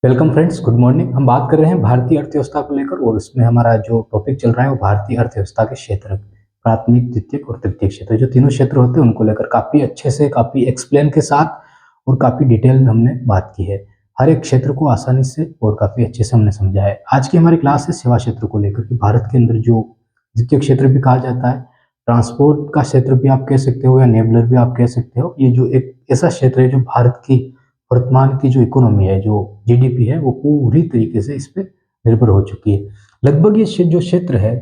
Welcome friends, good morning. हम बात कर रहे हैं भारतीय अर्थव्यवस्था को लेकर और उसमें हमारा जो टॉपिक चल रहा है वो भारतीय अर्थव्यवस्था के क्षेत्र, प्राथमिक, द्वितीयक और तृतीयक क्षेत्र, जो तीनों क्षेत्र होते हैं उनको लेकर काफ़ी अच्छे से, काफ़ी एक्सप्लेन के साथ और काफ़ी डिटेल में हमने बात की है। हर एक क्षेत्र को आसानी से और काफ़ी अच्छे से हमने समझा है। आज की हमारी क्लास है सेवा क्षेत्र को लेकर कि भारत के अंदर जो द्वितीय क्षेत्र भी कहा जाता है, ट्रांसपोर्ट का क्षेत्र भी आप कह सकते हो या नेबलर भी आप कह सकते हो। ये जो एक ऐसा क्षेत्र है जो भारत की वर्तमान की जो इकोनॉमी है, जो जीडीपी है, वो पूरी तरीके से इस पे निर्भर हो चुकी है। लगभग ये जो क्षेत्र है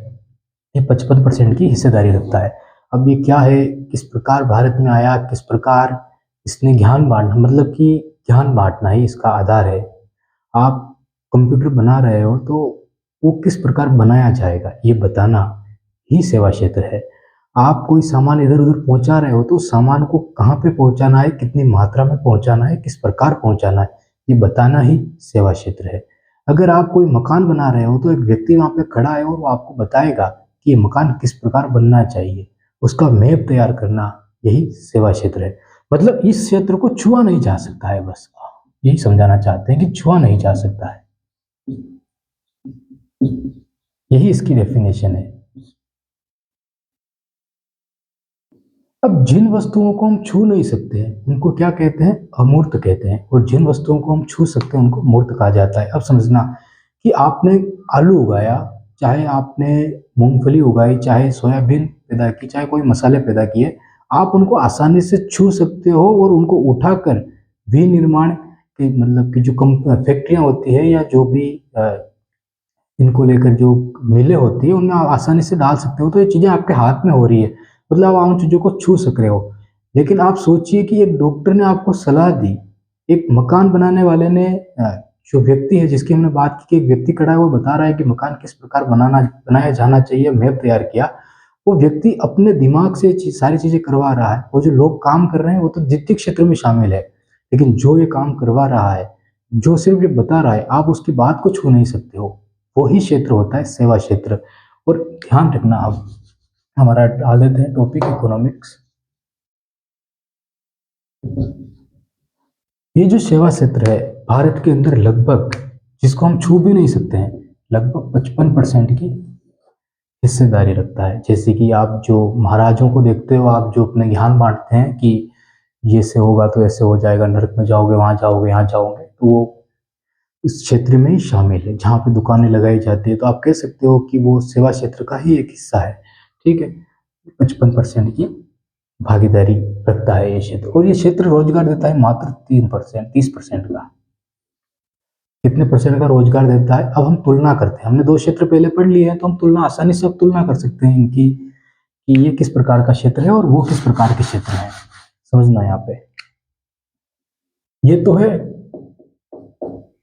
ये 55% की हिस्सेदारी रखता है। अब ये क्या है, किस प्रकार भारत में आया, किस प्रकार इसने ज्ञान बांटना, मतलब कि ज्ञान बांटना ही इसका आधार है। आप कंप्यूटर बना रहे हो तो वो किस प्रकार बनाया जाएगा ये बताना ही सेवा क्षेत्र है। आप कोई सामान इधर उधर पहुंचा रहे हो तो उस सामान को कहाँ पे पहुंचाना है, कितनी मात्रा में पहुंचाना है, किस प्रकार पहुंचाना है, ये बताना ही सेवा क्षेत्र है। अगर आप कोई मकान बना रहे हो तो एक व्यक्ति वहां पे खड़ा है और वो आपको बताएगा कि ये मकान किस प्रकार बनना चाहिए, उसका मैप तैयार करना, यही सेवा क्षेत्र है। मतलब इस क्षेत्र को छुआ नहीं जा सकता है, बस यही समझाना चाहते हैं कि छुआ नहीं जा सकता है, यही इसकी डेफिनेशन है। अब जिन वस्तुओं को हम छू नहीं सकते हैं उनको क्या कहते हैं, अमूर्त कहते हैं, और जिन वस्तुओं को हम छू सकते हैं उनको मूर्त कहा जाता है। अब समझना कि आपने आलू उगाया, चाहे आपने मूंगफली उगाई, चाहे सोयाबीन पैदा की, चाहे कोई मसाले पैदा किए, आप उनको आसानी से छू सकते हो और उनको उठाकर विनिर्माण के, मतलब कि जो फैक्ट्रियां होती है या जो भी इनको लेकर जो मिलें होती है उनमें आप आसानी से डाल सकते हो। तो ये चीज़ें आपके हाथ में हो रही है, मतलब आप उन चीज़ों को छू सक रहे हो। लेकिन आप सोचिए कि एक डॉक्टर ने आपको सलाह दी, एक मकान बनाने वाले ने, जो व्यक्ति है जिसकी हमने बात की कि एक व्यक्ति खड़ा है वो बता रहा है कि मकान किस प्रकार बनाया जाना चाहिए, मैप तैयार किया। वो व्यक्ति अपने दिमाग से सारी चीज़ें करवा रहा है, और जो लोग काम कर रहे हैं वो तो द्वितीय क्षेत्र में शामिल है। लेकिन जो ये काम करवा रहा है, जो सिर्फ ये बता रहा है, आप उसकी बात को छू नहीं सकते हो, वही क्षेत्र होता है सेवा क्षेत्र। और ध्यान रखना, अब हमारा डाल देते हैं टॉपिक इकोनॉमिक्स। ये जो सेवा क्षेत्र है भारत के अंदर लगभग, जिसको हम छू भी नहीं सकते हैं, लगभग 55% की हिस्सेदारी रखता है। जैसे कि आप जो महाराजों को देखते हो, आप जो अपने ज्ञान बांटते हैं कि ये से होगा तो ऐसे हो जाएगा, नरक में जाओगे, वहां जाओगे, यहाँ जाओगे, तो वो इस क्षेत्र में ही शामिल है। जहाँ पे दुकानें लगाई जाती है तो आप कह सकते हो कि वो सेवा क्षेत्र का ही एक हिस्सा है। ठीक है, 55% की भागीदारी रखता है ये क्षेत्र, और ये क्षेत्र रोजगार देता है मात्र 3%, 30% का। कितने परसेंट का रोजगार देता है, अब हम तुलना करते हैं। हमने दो क्षेत्र पहले पढ़ लिए हैं तो हम तुलना आसानी से अब तुलना कर सकते हैं इनकी, कि ये किस प्रकार का क्षेत्र है और वो किस प्रकार के क्षेत्र है। समझना यहाँ पे, ये तो है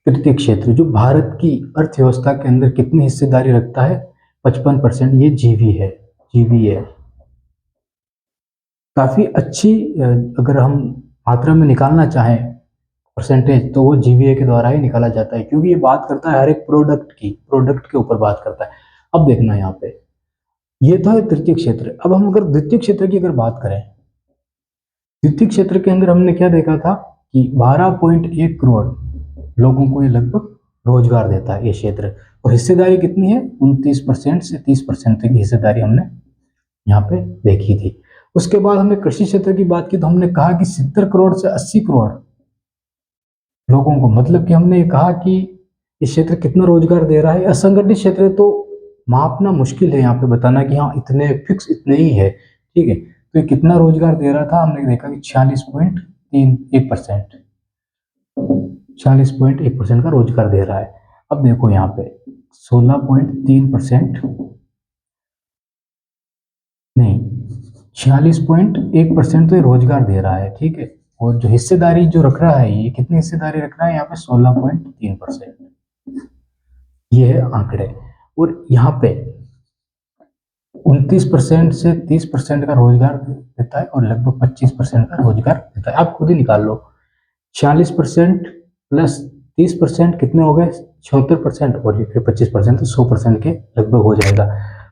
तृतीय क्षेत्र जो भारत की अर्थव्यवस्था के अंदर कितनी हिस्सेदारी रखता है, 55%। ये जीवी है, जीवी है। काफी अच्छी, अगर हम मात्रा में निकालना चाहें परसेंटेज, तो वो जीवीए के द्वारा ही निकाला जाता है, क्योंकि ये बात करता है हर एक प्रोडक्ट की, प्रोडक्ट के ऊपर बात करता है। अब देखना यहाँ पे, ये तो है तृतीय क्षेत्र। अब हम अगर द्वितीय क्षेत्र की अगर बात करें, द्वितीय क्षेत्र के अंदर हमने क्या देखा था कि 12.1 करोड़ लोगों को ये लगभग रोजगार देता है ये क्षेत्र, और हिस्सेदारी कितनी है, 29% से 30% तक की हिस्सेदारी हमने यहाँ पे देखी थी। उसके बाद हमने कृषि क्षेत्र की बात की तो हमने कहा कि 70 करोड़ से 80 करोड़ लोगों को, मतलब कि हमने ये कहा कि ये क्षेत्र कितना रोजगार दे रहा है। असंगठित क्षेत्र तो मापना मुश्किल है, यहाँ पे बताना कि हाँ इतने फिक्स इतने ही है, ठीक है। तो ये कितना रोजगार दे रहा था, हमने देखा कि 46.31%, 46.1% का रोजगार दे रहा है। अब देखो यहाँ पे 16.3%, नहीं 46.1% तो ये रोजगार दे रहा है, ठीक है। और जो हिस्सेदारी जो रख रहा है, ये कितनी हिस्सेदारी रख रहा है यहाँ पे, 16.3%। ये है आंकड़े। और यहाँ पे 29% से 30% का रोजगार देता है, और लगभग 25% का रोजगार देता है। आप खुद ही निकाल लो, 46% प्लस 30% कितने हो गए, 76%, और ये फिर 25% तो 100% के लगभग हो जाएगा।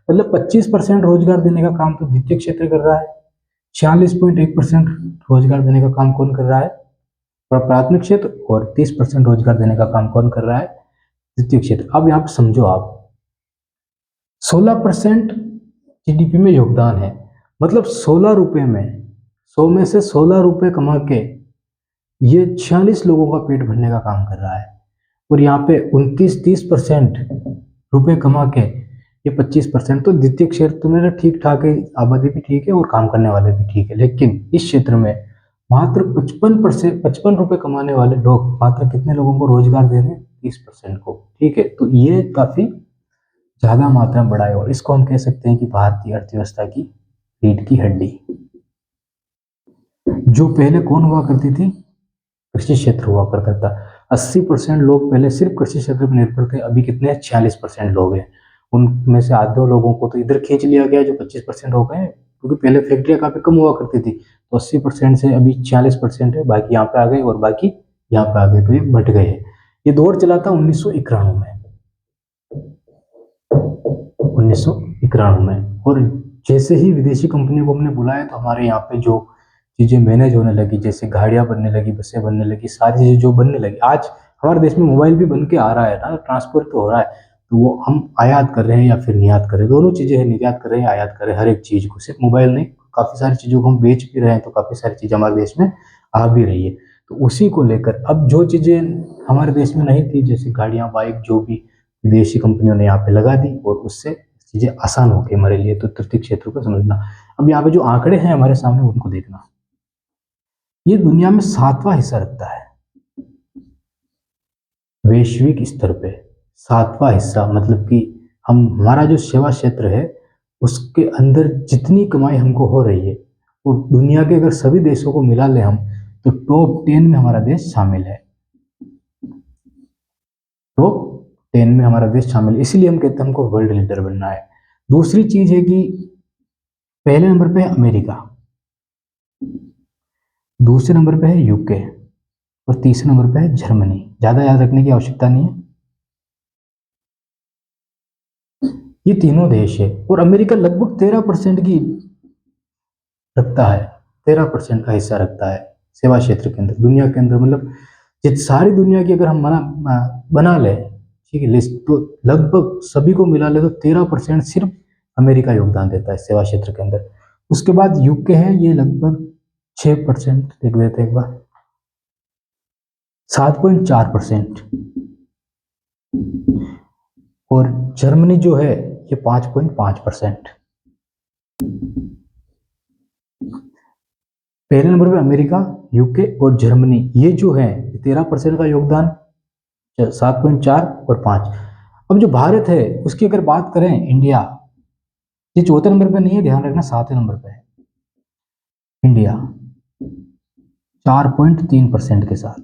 मतलब 25% रोजगार देने का काम तो द्वितीय क्षेत्र कर रहा है, 46.1% रोजगार देने का काम कौन कर रहा है, प्राथमिक क्षेत्र और 30% रोजगार देने का काम कौन कर रहा है? द्वितीय क्षेत्र। अब यहाँ पे समझो आप, 16% जीडीपी में योगदान है, मतलब 16 रुपए में, 100 में से 16 रुपए कमा के ये 46 लोगों का पेट भरने का काम कर रहा है। और यहाँ पे 29-30% रुपए कमा के ये 25%। तो द्वितीय क्षेत्र में ठीक ठाक है, आबादी भी ठीक है और काम करने वाले भी ठीक है, लेकिन इस क्षेत्र में मात्र 55 रुपए कमाने वाले लोग मात्र कितने लोगों को रोजगार दे रहे हैं? 30% को। ठीक है, तो ये काफी ज्यादा मात्रा में बढ़ा है और इसको हम कह सकते हैं कि भारतीय अर्थव्यवस्था की रीढ़ की हड्डी। जो पहले कौन हुआ करती थी? कृषि क्षेत्र हुआ करता था। 80% लोग पहले सिर्फ कृषि क्षेत्र पर निर्भर थे, अभी कितने? 46% लोग हैं। उनमें से आधे लोगों को तो इधर खींच लिया गया, जो 25% हो गए, क्योंकि पहले फैक्ट्रियां काफी कम हुआ करती थी, तो 80% से अभी 46% है, बाकी यहाँ पे आ गए और बाकी यहाँ पे आ गए, तो ये बढ़ गए हैं। ये दौर चला था 1991 में, 1991 में। और जैसे ही विदेशी कंपनियों को हमने बुलाया तो हमारे यहाँ पे जो चीजें मैनेज होने लगी, जैसे गाड़ियां बनने लगी, बसें बनने लगी, सारी चीजें जो बनने लगी। आज हमारे देश में मोबाइल भी बन के आ रहा है ना, ट्रांसपोर्ट तो हो रहा है, तो वो हम आयात कर रहे हैं या फिर निर्यात कर रहे हैं, दोनों चीजें हैं, निर्यात कर रहे हैं, आयात कर रहे हैं, हर एक चीज को, सिर्फ मोबाइल नहीं, काफी सारी चीजों को हम बेच भी रहे हैं, तो काफी सारी चीजें हमारे देश में आ भी रही है। तो उसी को लेकर अब जो चीजें हमारे देश में नहीं थी, जैसे गाड़ियां, बाइक, जो भी विदेशी कंपनियों ने यहाँ पे लगा दी, और उससे चीजें आसान हो गई हमारे लिए। तो तृतीय क्षेत्र को समझना। अब यहाँ पे जो आंकड़े हैं हमारे सामने, उनको देखना। ये दुनिया में 7वां हिस्सा रखता है वैश्विक स्तर पे, 7वां हिस्सा, मतलब कि हम, हमारा जो सेवा क्षेत्र है उसके अंदर जितनी कमाई हमको हो रही है, वो दुनिया के अगर सभी देशों को मिला ले हम, तो टॉप 10 में हमारा देश शामिल है। टॉप 10 में हमारा देश शामिल है, इसीलिए हम कहते हैं हमको वर्ल्ड लीडर बनना है। दूसरी चीज है कि पहले नंबर पे है अमेरिका, दूसरे नंबर पे है यूके, और तीसरे नंबर पे है जर्मनी। ज्यादा याद रखने की आवश्यकता नहीं है, ये तीनों देश है। और अमेरिका लगभग 13% की रखता है, 13% का हिस्सा रखता है सेवा क्षेत्र के अंदर, दुनिया के अंदर। मतलब जित सारी दुनिया की अगर हम बना ले, ठीक है, लिस्ट, तो लगभग सभी को मिला ले तो 13% सिर्फ अमेरिका योगदान देता है सेवा क्षेत्र के अंदर। उसके बाद यूके है, ये लगभग 6%, देख लेते हैं एक बार, 7.4%। और जर्मनी जो है ये 5.5%। पहले नंबर पे अमेरिका, यूके और जर्मनी, ये जो है 13% का योगदान, 7.4 और 5। अब जो भारत है उसकी अगर बात करें, इंडिया, ये चौथे नंबर पे नहीं है, ध्यान रखना, 7वें नंबर पे है इंडिया, 4.3% के साथ।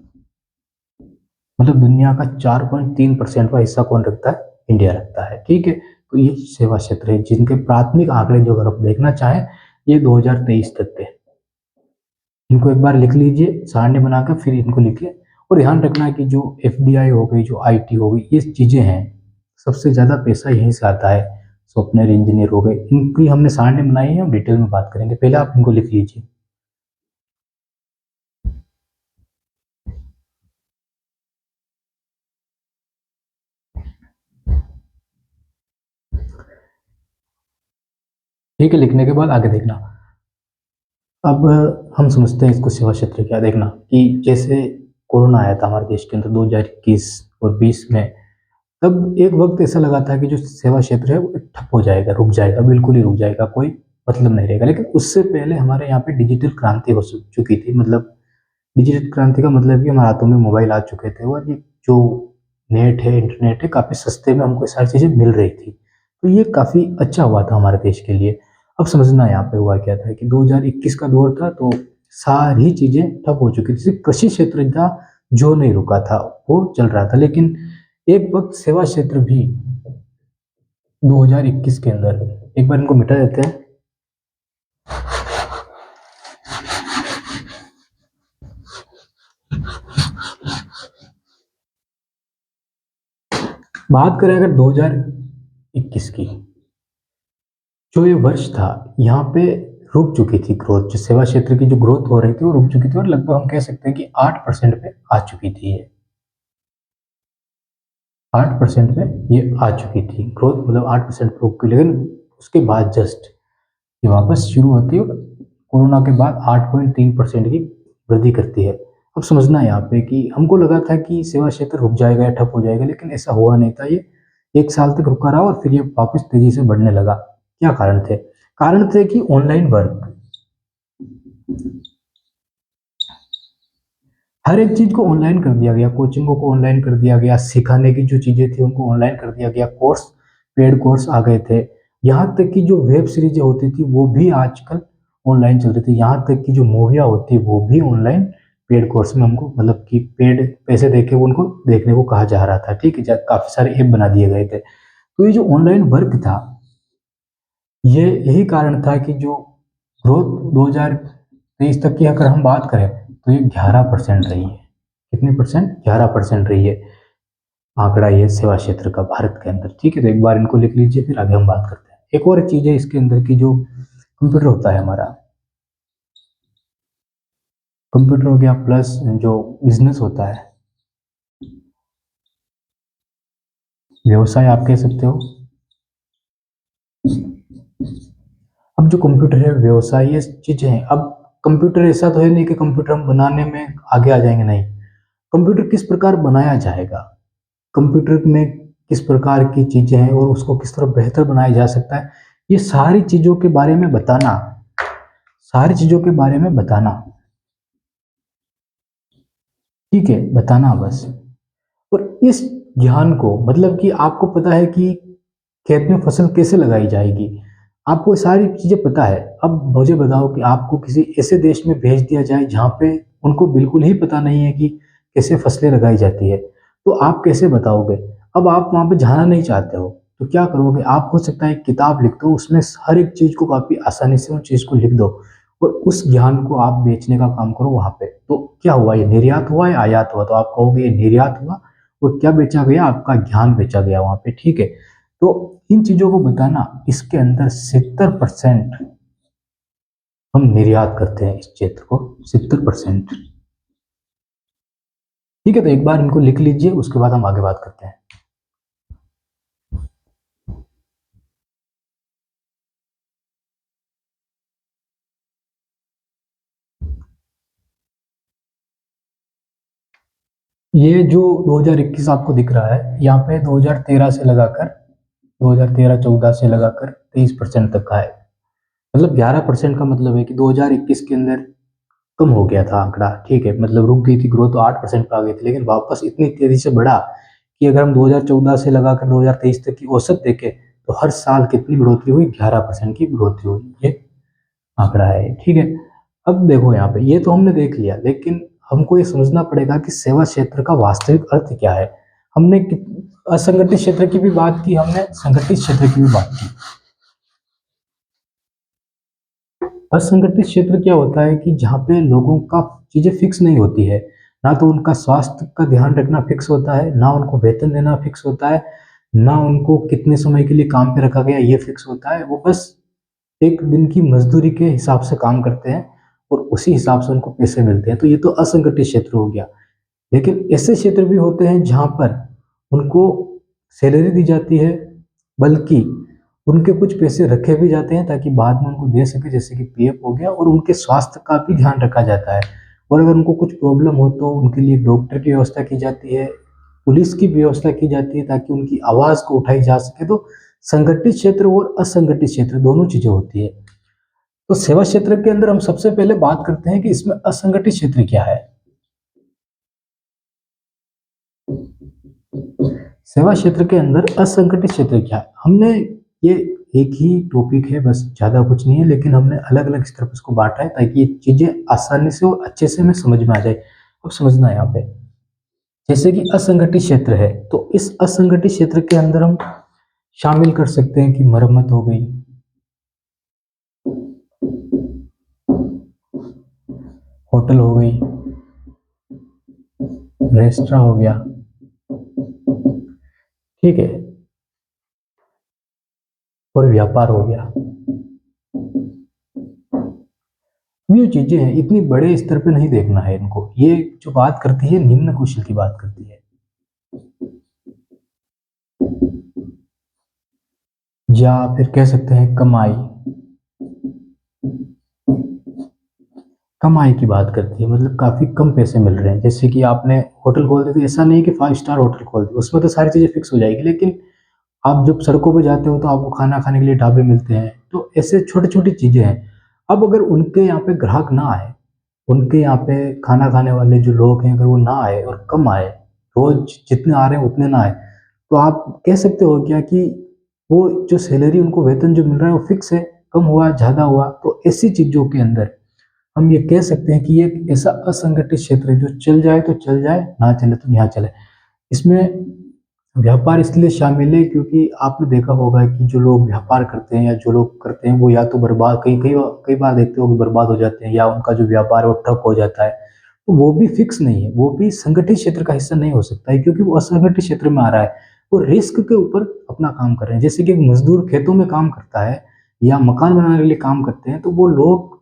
मतलब दुनिया का 4.3% का हिस्सा कौन रखता है? इंडिया रखता है। ठीक है, तो ये सेवा क्षेत्र है जिनके प्राथमिक आंकड़े जो अगर आप देखना चाहें, ये 2023 तक के, इनको एक बार लिख लीजिए, सारणी बनाकर फिर इनको लिखिए। और ध्यान रखना कि जो एफडीआई हो गई, जो आईटी हो गई, ये चीजें हैं, सबसे ज्यादा पैसा यहीं से आता है। सॉफ्टवेयर इंजीनियर हो गए, इनकी हमने सारणी बनाई है, हम डिटेल में बात करेंगे, पहले आप इनको लिख लीजिए। ठीक है, लिखने के बाद आगे देखना। अब हम समझते हैं इसको, सेवा क्षेत्र क्या। देखना कि जैसे कोरोना आया था हमारे देश के अंदर 2021 और 20 में, तब एक वक्त ऐसा लगा था कि जो सेवा क्षेत्र है वो ठप हो जाएगा, रुक जाएगा, बिल्कुल ही रुक जाएगा, कोई मतलब नहीं रहेगा। लेकिन उससे पहले हमारे यहाँ पे डिजिटल क्रांति हो चुकी थी। मतलब डिजिटल क्रांति का मतलब कि हमारे हाथों में मोबाइल आ चुके थे, और ये जो नेट है, इंटरनेट है, काफ़ी सस्ते में हमको सारी चीज़ें मिल रही थी, तो ये काफ़ी अच्छा हुआ था हमारे देश के लिए। अब समझना यहाँ पे हुआ क्या था कि 2021 का दौर था, तो सारी चीज़ें ठप हो चुकी थी, सिर्फ कृषि क्षेत्र था जो नहीं रुका था, वो चल रहा था। लेकिन एक वक्त सेवा क्षेत्र भी 2021 के अंदर, एक बार इनको मिटा देते हैं। बात करें अगर 2021 की, जो ये वर्ष था, यहाँ पे रुक चुकी थी ग्रोथ, जो सेवा क्षेत्र की जो ग्रोथ हो रही थी वो रुक चुकी थी और लगभग हम कह सकते हैं कि 8% पे आ चुकी थी ये। 8% पे ये आ चुकी थी ग्रोथ, मतलब 8% पे रुक गई, लेकिन उसके बाद जस्ट ये वापस शुरू होती है और कोरोना के बाद 8.3% की वृद्धि करती है। अब समझना है यहाँ पे कि हमको लगा था कि सेवा क्षेत्र रुक जाएगा या ठप हो जाएगा, लेकिन ऐसा हुआ नहीं था। ये 1 साल तक रुका रहा और फिर ये वापस तेजी से बढ़ने लगा। क्या कारण थे? कारण थे कि ऑनलाइन वर्क, हर एक चीज को ऑनलाइन कर दिया गया, कोचिंगों को ऑनलाइन कर दिया गया, सिखाने की जो चीजें थी उनको ऑनलाइन कर दिया गया, कोर्स, पेड कोर्स आ गए थे। यहाँ तक कि जो वेब सीरीजें होती थी वो भी आजकल ऑनलाइन चल रही थी। यहाँ तक कि जो मूवियाँ होती है वो भी ऑनलाइन पेड कोर्स में हमको, मतलब कि पेड पैसे देके उनको देखने को कहा जा रहा था। ठीक है, काफी सारे ऐप बना दिए गए थे। तो ये जो ऑनलाइन वर्क था, ये यही कारण था कि जो ग्रोथ 2023 तक की अगर हम बात करें तो ये 11% रही है। कितनी परसेंट? 11% रही है आंकड़ा ये सेवा क्षेत्र का भारत के अंदर। ठीक है, तो एक बार इनको लिख लीजिए, फिर आगे हम बात करते हैं। एक और चीज है इसके अंदर की, जो कंप्यूटर होता है हमारा, कंप्यूटर हो गया प्लस जो बिजनेस होता है, व्यवसाय आप कह सकते हो। अब जो कंप्यूटर है, व्यवसाय, ये चीजें हैं। अब कंप्यूटर ऐसा तो है नहीं कि कंप्यूटर हम बनाने में आगे आ जाएंगे, नहीं। कंप्यूटर किस प्रकार बनाया जाएगा, कंप्यूटर में किस प्रकार की चीजें हैं और उसको किस तरह बेहतर बनाया जा सकता है, ये सारी चीजों के बारे में बताना, सारी चीजों के बारे में बताना। ठीक है, बताना बस। और इस ज्ञान को, मतलब कि आपको पता है कि खेत में फसल कैसे लगाई जाएगी, आपको सारी चीजें पता है। अब मुझे बताओ कि आपको किसी ऐसे देश में भेज दिया जाए जहाँ पे उनको बिल्कुल ही पता नहीं है कि कैसे फसलें लगाई जाती है, तो आप कैसे बताओगे? अब आप वहाँ पे जाना नहीं चाहते हो तो क्या करोगे? आप हो सकता है एक किताब लिख दो, उसमें हर एक चीज को काफी आसानी से उन चीज को लिख दो और उस ज्ञान को आप बेचने का काम करो वहां पे। तो क्या हुआ? ये निर्यात हुआ या आयात हुआ? तो आप कहोगे ये निर्यात हुआ। और क्या बेचा गया? आपका ज्ञान बेचा गया वहां पे। ठीक है, तो इन चीजों को बताना, इसके अंदर 70% हम निर्यात करते हैं, इस क्षेत्र को 70%। ठीक है, तो एक बार इनको लिख लीजिए, उसके बाद हम आगे बात करते हैं। ये जो 2021 आपको दिख रहा है यहाँ पे, 2013 से लगाकर 2013-14 से लगाकर 23% तक का है। मतलब 11% का मतलब है कि 2021 के अंदर कम हो गया था आंकड़ा। ठीक है, मतलब रुक गई थी ग्रोथ, तो 8% पे आ गई थी, लेकिन वापस इतनी तेजी से बढ़ा कि अगर हम 2014 से लगाकर 2023 तक की औसत देखें तो हर साल कितनी बढ़ोतरी हुई? 11% की बढ़ोतरी हुई। ये आंकड़ा है। ठीक है, अब देखो यहाँ पे, ये तो हमने देख लिया, लेकिन हमको ये समझना पड़ेगा कि सेवा क्षेत्र का वास्तविक अर्थ क्या है। हमने असंगठित क्षेत्र की भी बात की, हमने संगठित क्षेत्र की भी बात की। असंगठित क्षेत्र क्या होता है कि जहाँ पे लोगों का चीजें फिक्स नहीं होती है, ना तो उनका स्वास्थ्य का ध्यान रखना फिक्स होता है, ना उनको वेतन देना फिक्स होता है, ना उनको कितने समय के लिए काम पे रखा गया ये फिक्स होता है। वो बस एक दिन की मजदूरी के हिसाब से काम करते हैं और उसी हिसाब से उनको पैसे मिलते हैं। तो ये तो असंगठित क्षेत्र हो गया। लेकिन ऐसे क्षेत्र भी होते हैं जहाँ पर उनको सैलरी दी जाती है, बल्कि उनके कुछ पैसे रखे भी जाते हैं ताकि बाद में उनको दे सके, जैसे कि पीएफ हो गया, और उनके स्वास्थ्य का भी ध्यान रखा जाता है। और अगर उनको कुछ प्रॉब्लम हो तो उनके लिए डॉक्टर की व्यवस्था की जाती है, पुलिस की व्यवस्था की जाती है ताकि उनकी आवाज़ को उठाई जा सके। तो संगठित क्षेत्र और असंगठित क्षेत्र दोनों चीज़ें होती है। तो सेवा क्षेत्र के अंदर हम सबसे पहले बात करते हैं कि इसमें असंगठित क्षेत्र क्या है। सेवा क्षेत्र के अंदर असंगठित क्षेत्र क्या है? हमने ये एक ही टॉपिक है, बस ज़्यादा कुछ नहीं है, लेकिन हमने अलग अलग स्तर पर इसको बांटा है ताकि ये चीज़ें आसानी से और अच्छे से हमें समझ में आ जाए। अब समझना है यहाँ पे, जैसे कि असंगठित क्षेत्र है, तो इस असंगठित क्षेत्र के अंदर हम शामिल कर सकते हैं कि मरम्मत हो गई, होटल हो गई, रेस्टोरेंट हो गया। ठीक है, और व्यापार हो गया। ये चीजें हैं, इतनी बड़े स्तर पे नहीं देखना है इनको। ये जो बात करती है निम्न कौशल की बात करती है, या फिर कह सकते हैं कमाई, कमाई की बात करती है। मतलब काफी कम पैसे मिल रहे हैं। जैसे कि आपने होटल खोल दिया, तो ऐसा नहीं कि 5 स्टार होटल खोल दिया, उसमें तो सारी चीजें फिक्स हो जाएगी, लेकिन आप जब सड़कों पे जाते हो तो आपको खाना खाने के लिए ढाबे मिलते हैं। तो ऐसे छोटी छोटी चीजें हैं। अब अगर उनके यहाँ पे ग्राहक ना आए, उनके यहाँ पे खाना खाने वाले जो लोग हैं अगर वो ना आए और कम आए, रोज जितने आ रहे हैं उतने ना आए, तो आप कह सकते हो क्या कि वो जो सैलरी उनको वेतन जो मिल रहा है वो फिक्स है, कम हुआ ज़्यादा हुआ। तो ऐसी चीज़ों के अंदर हम ये कह सकते हैं कि ये एक ऐसा असंगठित क्षेत्र है जो चल जाए तो चल जाए, ना चले तो यहाँ चले। इसमें व्यापार इसलिए शामिल है क्योंकि आपने देखा होगा कि जो लोग व्यापार करते हैं या जो लोग करते हैं वो या तो बर्बाद, कई बार देखते हो कि बर्बाद हो जाते हैं, या उनका जो व्यापार है वो ठप हो जाता है। तो वो भी फिक्स नहीं है, वो भी संगठित क्षेत्र का हिस्सा नहीं हो सकता है, क्योंकि वो असंगठित क्षेत्र में आ रहा है। वो रिस्क के ऊपर अपना काम कर रहे हैं। जैसे कि एक मजदूर खेतों में काम करता है या मकान बनाने के लिए काम करते हैं, तो वो लोग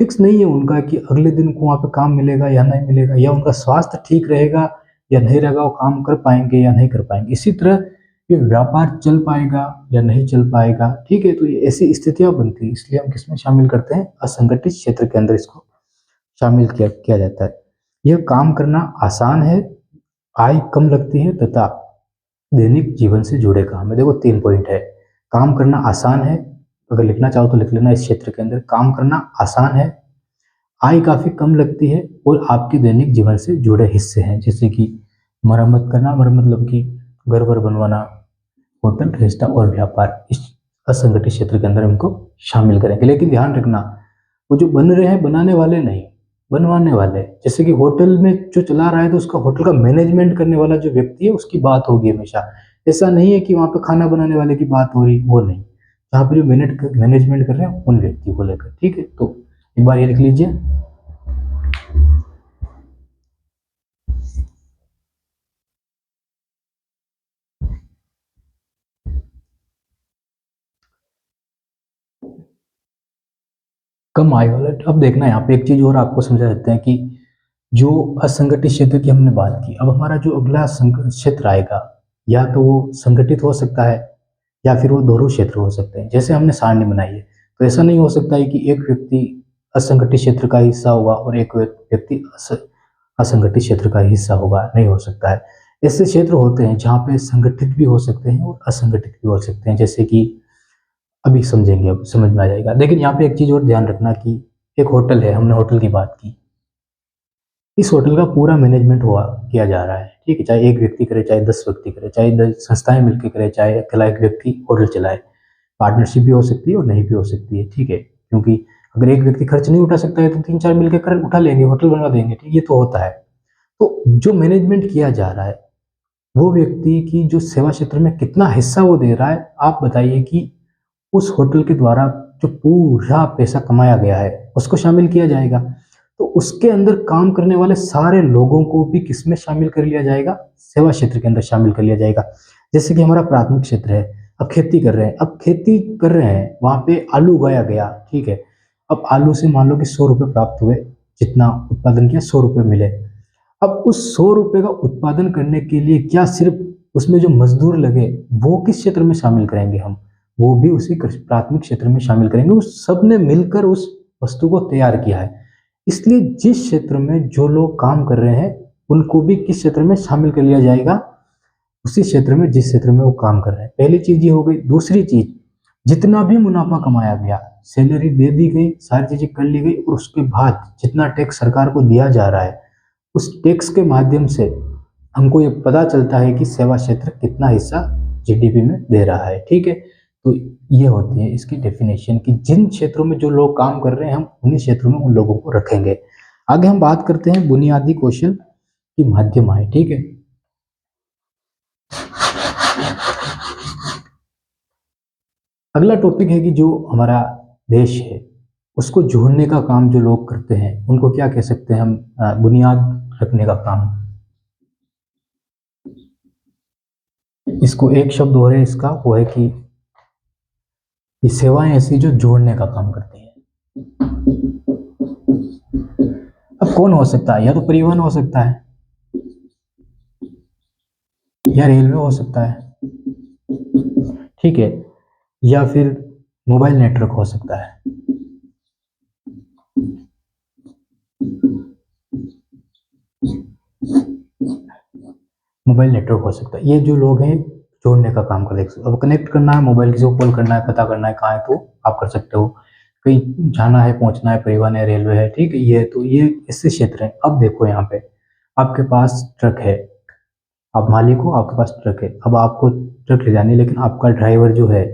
फिक्स नहीं है उनका कि अगले दिन को वहाँ पे काम मिलेगा या नहीं मिलेगा, या उनका स्वास्थ्य ठीक रहेगा या नहीं रहेगा, वो काम कर पाएंगे या नहीं कर पाएंगे। इसी तरह ये व्यापार चल पाएगा या नहीं चल पाएगा। ठीक है, तो ये ऐसी स्थितियां बनती है, इसलिए हम किसमें शामिल करते हैं, असंगठित क्षेत्र के अंदर इसको शामिल किया किया जाता है। यह काम करना आसान है, आय कम लगती है तथा दैनिक जीवन से जुड़े काम है। देखो 3 पॉइंट है। काम करना आसान है, अगर लिखना चाहो तो लिख लेना, इस क्षेत्र के अंदर काम करना आसान है, आय काफ़ी कम लगती है और आपके दैनिक जीवन से जुड़े हिस्से हैं, जैसे कि मरम्मत करना, मरम्मत मतलब कि घर वर बनवाना, होटल रेस्टा और व्यापार, इस असंगठित क्षेत्र के अंदर इनको शामिल करेंगे। लेकिन ध्यान रखना, वो जो बन रहे हैं बनाने वाले नहीं, बनवाने वाले। जैसे कि होटल में जो चला रहा है तो उसका होटल का मैनेजमेंट करने वाला जो व्यक्ति है उसकी बात होगी हमेशा। ऐसा नहीं है कि वहाँ पे खाना बनाने वाले की बात हो रही, वो नहीं। जहाँ पे जो मैनेजमेंट कर रहे हैं उन व्यक्ति को लेकर। ठीक है, तो एक बार ये लिख लीजिए। कम आय वाला। अब देखना यहाँ पे एक चीज और आपको समझा देते हैं कि जो असंगठित क्षेत्र की हमने बात की, अब हमारा जो अगला क्षेत्र आएगा, या तो वो संगठित हो सकता है या फिर वो दोनों क्षेत्र हो सकते हैं। जैसे हमने सारणी बनाई है, तो ऐसा नहीं हो सकता है कि एक व्यक्ति असंगठित क्षेत्र का हिस्सा होगा और एक व्यक्ति असंगठित क्षेत्र का हिस्सा होगा, नहीं हो सकता है। ऐसे क्षेत्र होते हैं जहाँ पे संगठित भी हो सकते हैं और असंगठित भी हो सकते हैं, जैसे कि अभी समझेंगे, अब समझ में आ जाएगा। लेकिन यहाँ पे एक चीज और ध्यान रखना कि एक होटल है, हमने होटल की बात की, इस होटल का पूरा मैनेजमेंट हुआ किया जा रहा है। ठीक है, चाहे एक व्यक्ति करे, चाहे 10 व्यक्ति करे, चाहे 10 संस्थाएं मिलकर करे, चाहे अकेला एक व्यक्ति होटल चलाए। पार्टनरशिप भी हो सकती है और नहीं भी हो सकती है। ठीक है, क्योंकि अगर एक व्यक्ति खर्च नहीं उठा सकता है तो 3 4 मिलकर कर उठा लेंगे, होटल बनवा देंगे। ठीक, ये तो होता है। तो जो मैनेजमेंट किया जा रहा है, वो व्यक्ति की जो सेवा क्षेत्र में कितना हिस्सा वो दे रहा है, आप बताइए कि उस होटल के द्वारा जो पूरा पैसा कमाया गया है उसको शामिल किया जाएगा। तो उसके अंदर काम करने वाले सारे लोगों को भी किसमें शामिल कर लिया जाएगा, सेवा क्षेत्र के अंदर शामिल कर लिया जाएगा। जैसे कि हमारा प्राथमिक क्षेत्र है, अब खेती कर रहे हैं, अब खेती कर रहे हैं, वहां पे आलू उगाया गया। ठीक है, अब आलू से मान लो कि 100 रुपये प्राप्त हुए, जितना उत्पादन किया 100 रुपये मिले। अब उस 100 रुपये का उत्पादन करने के लिए क्या सिर्फ उसमें जो मजदूर लगे वो किस क्षेत्र में शामिल करेंगे, हम वो भी उसी प्राथमिक क्षेत्र में शामिल करेंगे। उस सब ने मिलकर उस वस्तु को तैयार किया है। इसलिए जिस क्षेत्र में जो लोग काम कर रहे हैं उनको भी किस क्षेत्र में शामिल कर लिया जाएगा, उसी क्षेत्र में जिस क्षेत्र में वो काम कर रहे हैं। पहली चीज ये हो गई। दूसरी चीज, जितना भी मुनाफा कमाया गया, सैलरी दे दी गई, सारी चीजें कर ली गई, और उसके बाद जितना टैक्स सरकार को दिया जा रहा है, उस टैक्स के माध्यम से हमको ये पता चलता है कि सेवा क्षेत्र कितना हिस्सा जीडीपी में दे रहा है। ठीक है, तो ये होती है इसकी डेफिनेशन कि जिन क्षेत्रों में जो लोग काम कर रहे हैं हम उन्हीं क्षेत्रों में उन लोगों को रखेंगे। आगे हम बात करते हैं बुनियादी कौशल की माध्यम आय। ठीक है, अगला टॉपिक है कि जो हमारा देश है उसको जोड़ने का काम जो लोग करते हैं उनको क्या कह सकते हैं हम, बुनियाद रखने का काम। इसको एक शब्द और है इसका, वो है कि ये सेवाएं ऐसी जो जोड़ने का काम करती हैं। कौन हो सकता है? या तो परिवहन हो सकता है, या रेलवे हो सकता है, ठीक है, या फिर मोबाइल नेटवर्क हो सकता है। मोबाइल नेटवर्क हो सकता है। ये जो लोग हैं जोड़ने का काम कर रहे हैं। अब कनेक्ट करना है, मोबाइल किसी को कॉल करना है, पता करना है कहाँ है, तो आप कर सकते हो। कहीं जाना है, पहुंचना है, परिवहन है, रेलवे है, ठीक है, ये तो ये इससे क्षेत्र है। अब देखो यहाँ पे आपके पास ट्रक है, आप मालिक हो, आपके पास ट्रक है। अब आपको ट्रक ले जानी है, लेकिन आपका ड्राइवर जो है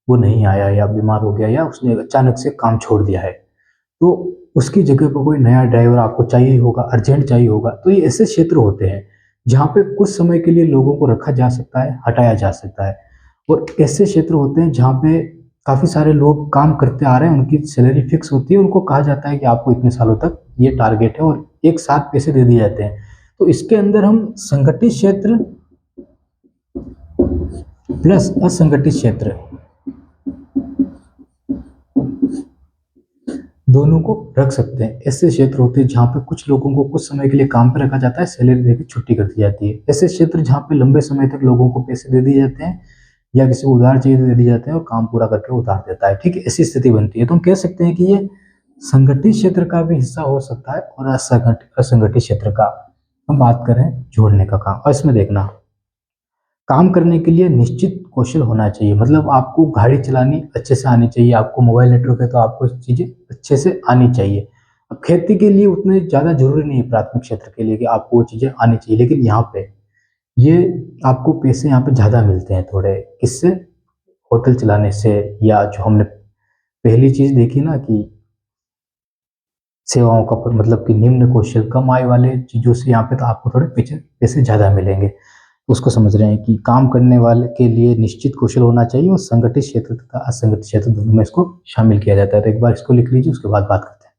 वो नहीं आया, या बीमार हो गया, या उसने अचानक से काम छोड़ दिया है, तो उसकी जगह पर कोई नया ड्राइवर आपको चाहिए होगा, अर्जेंट चाहिए होगा। तो ये ऐसे क्षेत्र होते हैं जहाँ पे कुछ समय के लिए लोगों को रखा जा सकता है, हटाया जा सकता है। और ऐसे क्षेत्र होते हैं जहाँ पे काफ़ी सारे लोग काम करते आ रहे हैं, उनकी सैलरी फिक्स होती है, उनको कहा जाता है कि आपको इतने सालों तक ये टारगेट है, और एक साथ पैसे दे दिए जाते हैं। तो इसके अंदर हम संगठित क्षेत्र प्लस असंगठित क्षेत्र दोनों को रख सकते हैं। ऐसे क्षेत्र होते हैं जहाँ पे कुछ लोगों को कुछ समय के लिए काम पर रखा जाता है, सैलरी देकर छुट्टी कर दी जाती है। ऐसे क्षेत्र जहाँ पे लंबे समय तक लोगों को पैसे दे दिए जाते हैं, या किसी को उधार चाहिए तो दे दिए जाते हैं, और काम पूरा करके उतार देता है, ठीक है, ऐसी स्थिति बनती है। तो हम कह सकते हैं कि ये संगठित क्षेत्र का भी हिस्सा हो सकता है, और असंगठित क्षेत्र का हम बात करें जोड़ने का काम। और इसमें देखना, काम करने के लिए निश्चित कौशल होना चाहिए, मतलब आपको गाड़ी चलानी अच्छे से आनी चाहिए, आपको मोबाइल नेटवर्क है तो आपको चीज़ें अच्छे से आनी चाहिए। अब खेती के लिए उतने ज़्यादा जरूरी नहीं है प्राथमिक क्षेत्र के लिए कि आपको वो चीज़ें आनी चाहिए, लेकिन यहाँ पे ये आपको पैसे यहाँ पे ज़्यादा मिलते हैं थोड़े, किससे? होटल चलाने से, या जो हमने पहली चीज़ देखी ना कि सेवाओं का मतलब कि निम्न कौशल कम आय वाले चीज़ों से, यहाँ पे तो आपको थोड़े पैसे पैसे ज़्यादा मिलेंगे। उसको समझ रहे हैं कि काम करने वाले के लिए निश्चित कौशल होना चाहिए, और संगठित क्षेत्र तथा असंगठित क्षेत्र दोनों में इसको शामिल किया जाता है। तो एक बार इसको लिख लीजिए, उसके बाद बात करते हैं।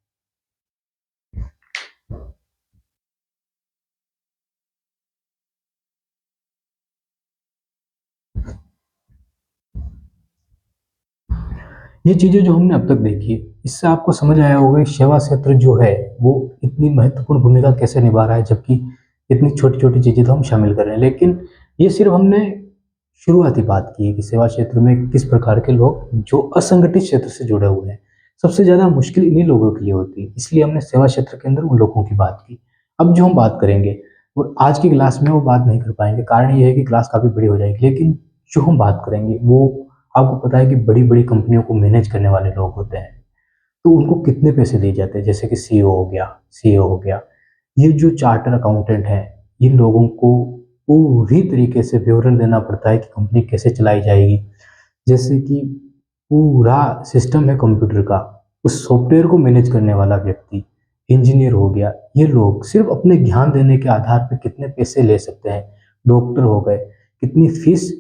ये चीज़ें जो हमने अब तक देखी, इससे आपको समझ आया होगा कि सेवा क्षेत्र जो है वो इतनी महत्वपूर्ण भूमिका कैसे निभा रहा है, जबकि इतनी छोटी-छोटी चीज़ें तो हम शामिल कर रहे हैं। लेकिन ये सिर्फ हमने शुरुआती बात की है कि सेवा क्षेत्र में किस प्रकार के लोग जो असंगठित क्षेत्र से जुड़े हुए हैं। सबसे ज़्यादा मुश्किल इन्हीं लोगों के लिए होती है, इसलिए हमने सेवा क्षेत्र के अंदर उन लोगों की बात की। अब जो हम बात करेंगे, और आज की क्लास में वो बात नहीं कर पाएँगे, कारण ये है कि क्लास काफ़ी बड़ी हो जाएगी। लेकिन जो हम बात करेंगे वो, आपको पता है कि बड़ी-बड़ी कंपनियों को मैनेज करने वाले लोग होते हैं, तो उनको कितने पैसे दिए जाते हैं? जैसे कि सीईओ हो गया। ये जो चार्टर अकाउंटेंट हैं, इन लोगों को पूरी तरीके से विवरण देना पड़ता है कि कंपनी कैसे चलाई जाएगी। जैसे कि पूरा सिस्टम है कंप्यूटर का, उस सॉफ्टवेयर को मैनेज करने वाला व्यक्ति, इंजीनियर हो गया, ये लोग सिर्फ अपने ज्ञान देने के आधार पे कितने पैसे ले सकते हैं। डॉक्टर हो गए, कितनी फीस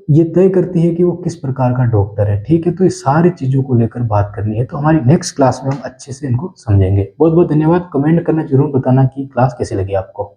ये तय करती है कि वो किस प्रकार का डॉक्टर है, ठीक है? तो ये सारी चीज़ों को लेकर बात करनी है, तो हमारी नेक्स्ट क्लास में हम अच्छे से इनको समझेंगे। बहुत-बहुत धन्यवाद। कमेंट करना ज़रूर बताना कि क्लास कैसी लगी आपको।